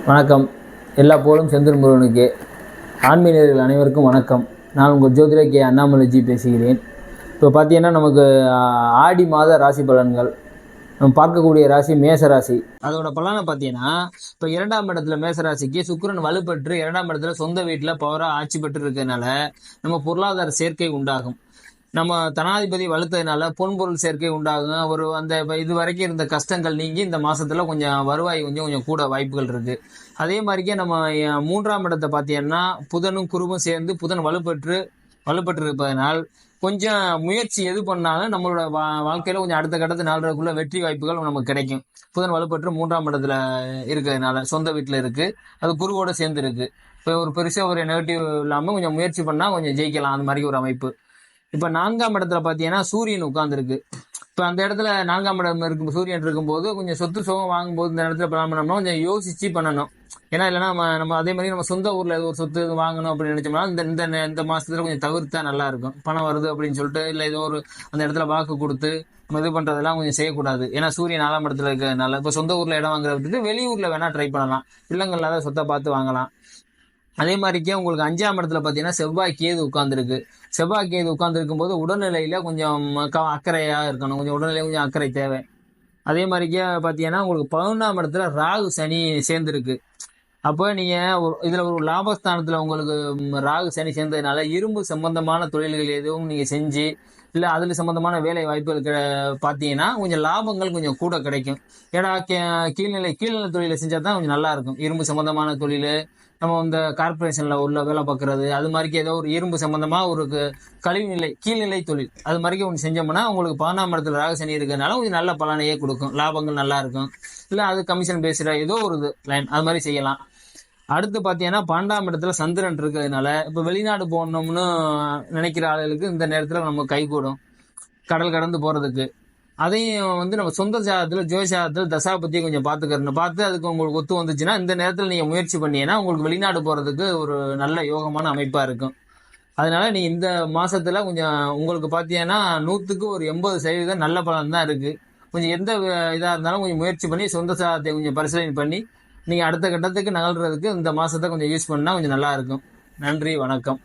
வணக்கம். எல்லா புகழும் செந்தில் முருகனுக்கு. ஆன்மீகர்கள் அனைவருக்கும் வணக்கம். நான் உங்கள் ஜோதிடர் கே அண்ணாமலைஜி பேசுகிறேன். இப்போ பார்த்தீங்கன்னா நமக்கு ஆடி மாத ராசி பலன்கள் நம்ம பார்க்கக்கூடிய ராசி மேச ராசி. அதோட பலனை பார்த்தீங்கன்னா இப்போ 2ஆம் இடத்துல மேசராசிக்கு சுக்கிரன் வலுப்பெற்று 2ஆம் இடத்துல சொந்த வீட்டில் பவராக ஆட்சி பெற்று இருக்கிறதுனால நம்ம பொருளாதார சேர்க்கை உண்டாகும். நம்ம தனாதிபதி வலுத்ததுனால பொன்பொருள் சேர்க்கை உண்டாகும். ஒரு அந்த இது வரைக்கும் இருந்த கஷ்டங்கள் நீங்கி இந்த மாசத்துல கொஞ்சம் வருவாய் கொஞ்சம் கூட வாய்ப்புகள் இருக்கு. அதே மாதிரிக்கே நம்ம 3ஆம் இடத்தை பார்த்தீங்கன்னா புதனும் குருவும் சேர்ந்து புதன் வலுப்பெற்று இருப்பதனால் கொஞ்சம் முயற்சி எது பண்ணாலும் நம்மளோட வாழ்க்கையில கொஞ்சம் அடுத்த கட்டத்து நாள்றதுக்குள்ள வெற்றி வாய்ப்புகள் நமக்கு கிடைக்கும். புதன் வலுப்பெற்று 3ஆம் இடத்துல இருக்கிறதுனால சொந்த வீட்டுல இருக்கு, அது குருவோட சேர்ந்து இருக்கு. இப்போ ஒரு பெருசா ஒரு நெகட்டிவ் இல்லாம கொஞ்சம் முயற்சி பண்ணா கொஞ்சம் ஜெயிக்கலாம், அந்த மாதிரி ஒரு அமைப்பு. இப்ப 4ஆம் இடத்துல பாத்தீங்கன்னா சூரியன் உட்கார்ந்துருக்கு. இப்ப அந்த இடத்துல 4ஆம் இடம் இருக்கும் சூரியன் இருக்கும்போது கொஞ்சம் சொத்து சுகம் வாங்கும்போது இந்த இடத்துல பிளான் பண்ணோம்னா கொஞ்சம் யோசிச்சு பண்ணணும். ஏன்னா இல்லைன்னா நம்ம அதே மாதிரி நம்ம சொந்த ஊர்ல ஏதோ ஒரு சொத்து வாங்கணும் அப்படின்னு நினைச்சோம்னா இந்த மாசத்துல கொஞ்சம் தவிர்த்தா நல்லா இருக்கும். பணம் வருது அப்படின்னு சொல்லிட்டு இல்ல ஏதோ ஒரு அந்த இடத்துல வாக்கு கொடுத்து நம்ம இது பண்றதெல்லாம் கொஞ்சம் செய்யக்கூடாது. ஏன்னா சூரியன் 4ஆம் இடத்துல இருக்கிறதுனால இப்ப சொந்த ஊர்ல இடம் வாங்குறத விட்டுட்டு வெளியூர்ல வேணா ட்ரை பண்ணலாம். இல்லங்கள்ல சொத்தை பார்த்து வாங்கலாம். அதே மாதிரிக்கே உங்களுக்கு 5ஆம் இடத்துல பார்த்தீங்கன்னா செவ்வாய் கேது உட்கார்ந்துருக்கு. செவ்வாய் கேது உட்கார்ந்துருக்கும் போது உடல்நிலையில கொஞ்சம் அக்கறையா இருக்கணும். கொஞ்சம் உடல்நிலை கொஞ்சம் அக்கறை தேவை. அதே மாதிரிக்கே பார்த்தீங்கன்னா உங்களுக்கு 11ஆம் இடத்துல ராகு சனி சேர்ந்துருக்கு. அப்போ நீங்க இதுல ஒரு லாபஸ்தானத்துல உங்களுக்கு ராகு சனி சேர்ந்ததுனால இரும்பு சம்பந்தமான தொழில்கள் எதுவும் நீங்க செஞ்சு இல்ல அதுல சம்பந்தமான வேலை வாய்ப்புகள் பார்த்தீங்கன்னா கொஞ்சம் லாபங்கள் கொஞ்சம் கூட கிடைக்கும். ஏன்னா கீழ்நிலை தொழிலை செஞ்சா தான் கொஞ்சம் நல்லா இருக்கும். இரும்பு சம்பந்தமான தொழில், நம்ம இந்த கார்பரேஷன்ல உள்ள வேலை பார்க்கறது, அது மாதிரி ஏதோ ஒரு இரும்பு சம்பந்தமா ஒரு கழிவுநிலை கீழ்நிலை தொழில் அது மாதிரி ஒன்று செஞ்சோம்னா உங்களுக்கு 11ஆம் இடத்துல ராகு சனி இருக்கிறதுனால கொஞ்சம் நல்ல பலனையே கொடுக்கும். லாபங்கள் நல்லா இருக்கும். இல்ல அது கமிஷன் பேசுற ஏதோ ஒரு லைன் அது மாதிரி செய்யலாம். அடுத்து பார்த்தீங்கன்னா 12ஆம் இடத்துல சந்திரன் இருக்கிறதுனால இப்போ வெளிநாடு போகணும்னு நினைக்கிற ஆளுகளுக்கு இந்த நேரத்தில் நம்ம கைகூடும் கடல் கடந்து போறதுக்கு. அதையும் நம்ம சொந்த ஜாதகத்துல ஜோதிஷாதத்துல தசாபத்தியை கொஞ்சம் பார்த்து அதுக்கு உங்களுக்கு ஒத்து வந்துச்சுன்னா இந்த நேரத்தில் நீங்க முயற்சி பண்ணீங்கன்னா உங்களுக்கு வெளிநாடு போறதுக்கு ஒரு நல்ல யோகமான அமைப்பா இருக்கும். அதனால நீ இந்த மாசத்துல கொஞ்சம் உங்களுக்கு பார்த்தீங்கன்னா 100க்கு ஒரு 80% நல்ல பலன் தான் இருக்கு. கொஞ்சம் எந்த இதா இருந்தாலும் கொஞ்சம் முயற்சி பண்ணி சொந்த ஜாதகத்தை கொஞ்சம் பரிசீலனை பண்ணி நீங்க அடுத்த கட்டத்துக்கு நகல்றதுக்கு இந்த மாசத்தை கொஞ்சம் யூஸ் பண்ணா கொஞ்சம் நல்லா இருக்கும். நன்றி, வணக்கம்.